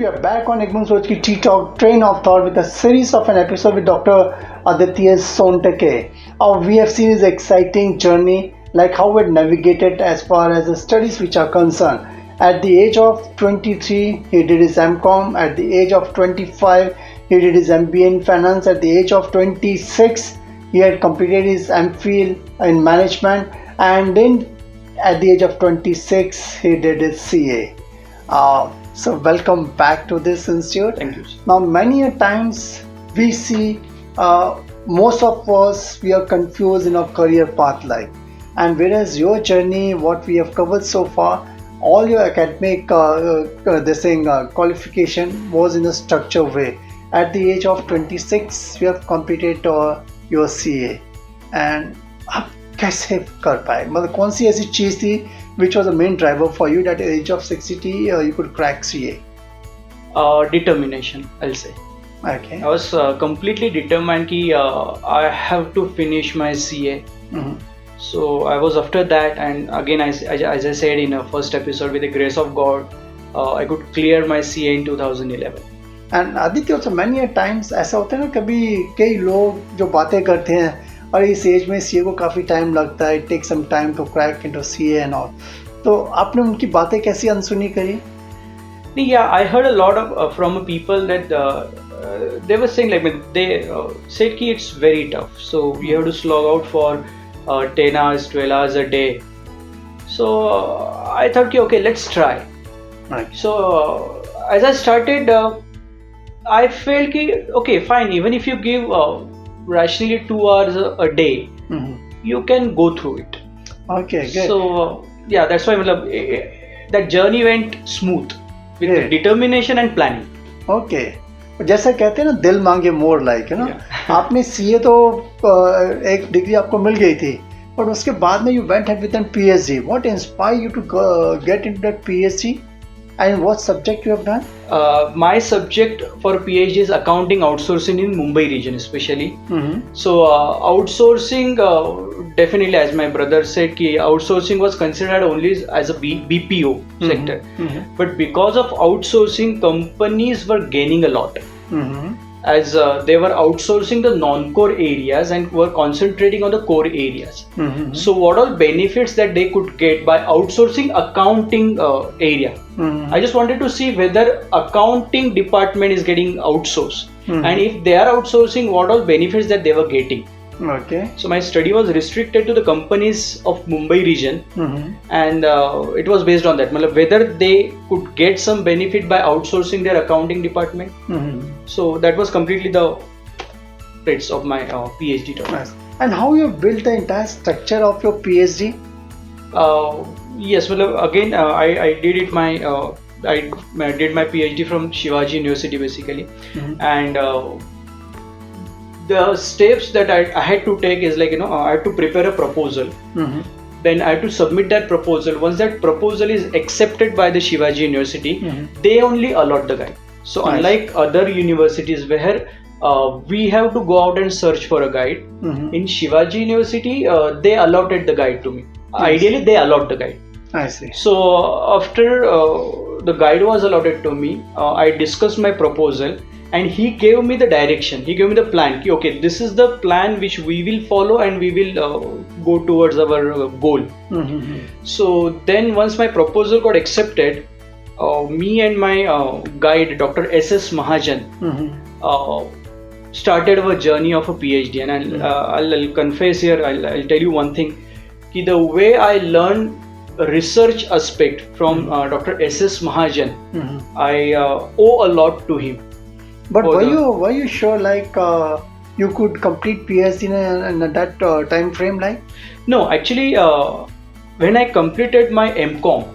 we are back on Boond Soch ki ttalk train of thought with a series of an episode with Dr. Aditya Sontakke. We have seen his exciting journey, like how it navigated as far as the studies which are concerned. At the age of 23, he did his MCom. At the age of 25, he did his MBA in finance. At the age of 26, he had completed his MPhil in management. And then at the age of 26, he did his CA. So welcome back to this institute. Thank you. Now many a times we see most of us, we are confused in our career path life, and whereas your journey, what we have covered so far, all your academic qualification was in a structured way. At the age of 26 you have completed your CA, and आप कैसे कर पाए, मतलब कौन सी ऐसी चीज़ थी which was the main driver for you that at the age of 60 you could crack CA? Determination, I'll say. Okay. I was completely determined कि I have to finish my CA. Mm-hmm. So I was after that, and again as I said in the first episode, with the grace of God, I could clear my CA in 2011. And Aditya, also many a times ऐसा होता है ना, कभी कई लोग जो बातें करते हैं और इस एज में CA को काफ़ी टाइम लगता है, take some time to crack into CA and all, तो आपने उनकी बातें कैसी अनसुनी करी? Yeah, I heard a lot of from people that they were saying, like, they said कि it's very tough, so you have to slog out for 10 hours, 12 hours a day. So I thought, okay, let's try. Right. So as I started, I felt कि okay, fine, even if you give rationally 2 hours a day, Mm-hmm. you can go through it. Okay, good. So yeah, that's why that journey went smooth with Great. determination and planning. Okay. जैसा कहते हैं ना, दिल मांगे more like, है ना. आपने CA तो एक डिग्री आपको मिल गई थी, बट उसके बाद में you went ahead with a PhD. What inspired you to get into that PhD? And what subject you have done? My subject for PhD is accounting outsourcing in Mumbai region especially. Mm-hmm. So outsourcing, definitely, as my brother said, कि outsourcing was considered only as a BPO sector. Mm-hmm. But because of outsourcing, companies were gaining a lot. Mm-hmm. As they were outsourcing the non-core areas and were concentrating on the core areas. Mm-hmm. So what all benefits that they could get by outsourcing accounting area? Mm-hmm. I just wanted to see whether accounting department is getting outsourced, Mm-hmm. and if they are outsourcing, what all benefits that they were getting. Okay. So my study was restricted to the companies of Mumbai region, Mm-hmm. and it was based on that, whether they could get some benefit by outsourcing their accounting department. Mm-hmm. So that was completely the traits of my PhD topic. Nice. And how you built the entire structure of your PhD? Yes, again I did it I did my PhD from Shivaji University basically. Mm-hmm. And the steps that I had to take is like, I had to prepare a proposal. Mm-hmm. Then I had to submit that proposal. Once that proposal is accepted by the Shivaji University, Mm-hmm. they only allot the guide. So Nice. unlike other universities where we have to go out and search for a guide, Mm-hmm. in Shivaji University they allotted the guide to me. Yes. Ideally they allot the guide. I see. So after the guide was allotted to me, I discussed my proposal, and he gave me the direction. He gave me the plan. Okay, this is the plan which we will follow, and we will go towards our goal. Mm-hmm. So then once my proposal got accepted, me and my guide, Dr. S.S. Mahajan, Mm-hmm. Started our journey of a PhD. And I'll confess here, I'll tell you one thing, कि the way I learned research aspect from Dr. S.S. Mahajan, Mm-hmm. I owe a lot to him. But For were you sure like you could complete PhD in that time frame like? No, actually, when I completed my MCom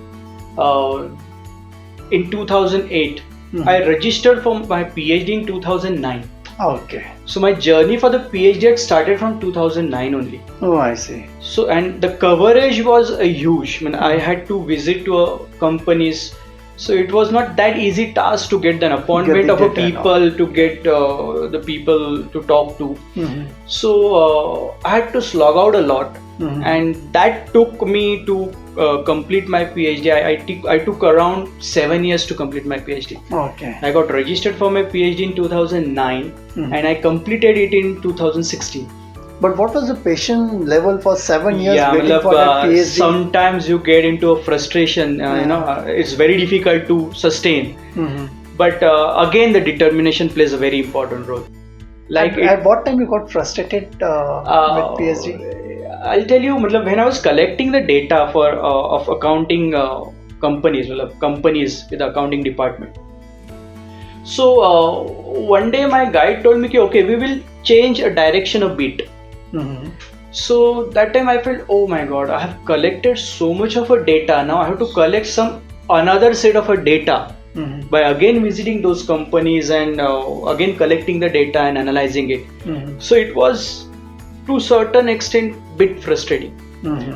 in 2008, Mm-hmm. I registered for my PhD in 2009. Okay. So my journey for the PhD had started from 2009 only. Oh, I see. So, and the coverage was huge. I had to visit to companies So it was not that easy task to get an appointment of a people, to get the people to talk to. So I had to slog out a lot, and that took me to complete my PhD. I took around 7 years to complete my PhD. Okay. I got registered for my PhD in 2009, and I completed it in 2016. But what was the patient level for 7 years waiting matlab, for that PhD? Sometimes you get into a frustration. It's very difficult to sustain. But again, the determination plays a very important role. At what time you got frustrated with PhD? I'll tell you, when I was collecting the data for of accounting companies with the accounting department. So one day my guide told me, okay, we will change a direction a bit. So that time I felt, oh my god, I have collected so much of a data. Now I have to collect another set of a data by again visiting those companies and again collecting the data and analyzing it. So it was to a certain extent bit frustrating.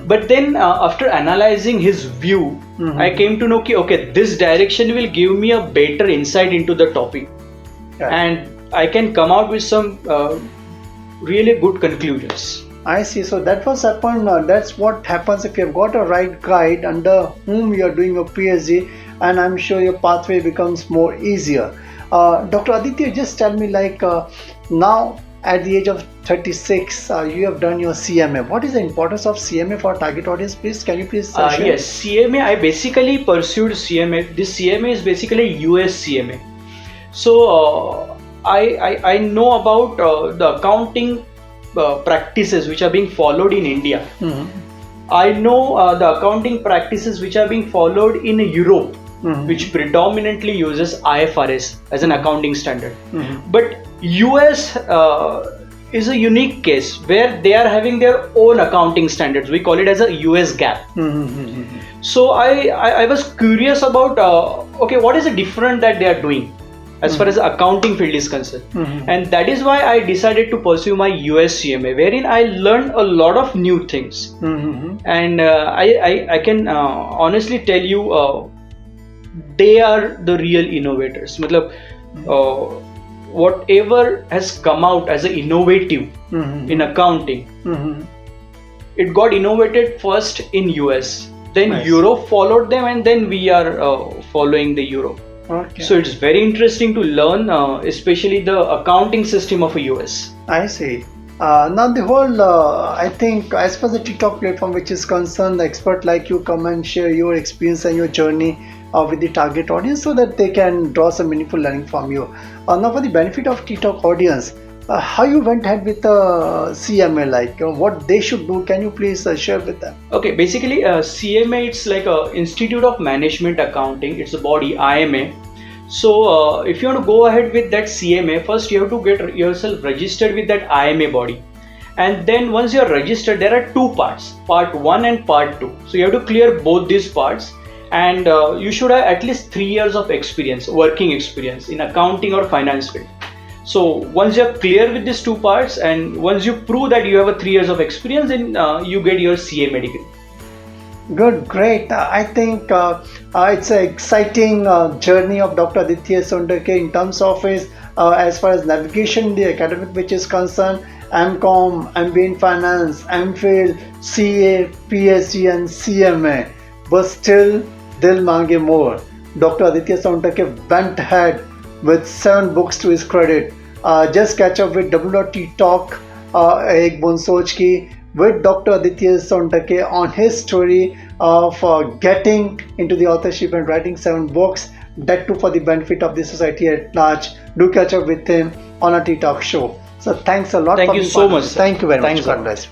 But then after analyzing his view, I came to know, okay, this direction will give me a better insight into the topic, and I can come out with some really good conclusions. I see. So that was happen. That's what happens if you've got a right guide under whom you are doing your PhD, and I'm sure your pathway becomes more easier. Dr. Aditya, just tell me, now at the age of 36, you have done your CMA. What is the importance of CMA for target audience, please? Can you please share? Yes, CMA. I basically pursued CMA. This CMA is basically US CMA. So I know about the accounting practices which are being followed in India. I know the accounting practices which are being followed in Europe, which predominantly uses IFRS as an accounting standard. But US is a unique case where they are having their own accounting standards. We call it as a US GAAP. So I was curious about okay, what is the different that they are doing as far as the accounting field is concerned. And that is why I decided to pursue my US CMA, wherein I learned a lot of new things. And I can honestly tell you, they are the real innovators. Whatever has come out as an innovative in accounting, it got innovated first in US, then Europe followed them, and then we are following the Europe. So it's very interesting to learn, especially the accounting system of a US. I see. Now the whole, I think as far as the ttalk platform which is concerned, the expert like you come and share your experience and your journey with the target audience so that they can draw some meaningful learning from you. Now for the benefit of ttalk audience, how you went ahead with the CMA, what they should do, can you please share with them? Okay, basically CMA, it's like a Institute of Management Accounting. It's a body, IMA. So if you want to go ahead with that CMA, first you have to get yourself registered with that IMA body. And then once you are registered, there are two parts, part 1 and part 2. So you have to clear both these parts, and you should have at least 3 years of experience, working experience in accounting or finance field. So once you are clear with these two parts, and once you prove that you have a 3 years of experience, then you get your CMA degree. Good, great. I think it's an exciting journey of Dr. Aditya Sontakke in terms of his, as far as navigation, the academic which is concerned, MCOM, MBA in Finance, MPhil, CA, PhD and CMA. But still, dil mange more. Dr. Aditya Sontakke went ahead with 7 books to his credit. Just catch up with www.ttalk, ek Boond Soch ki, with Dr. Aditya Sontakke on his story of getting into the authorship and writing 7 books, that too for the benefit of the society at large. Do catch up with him on a ttalk show. So thanks a lot. Thank you so much. Thank you very much. God bless.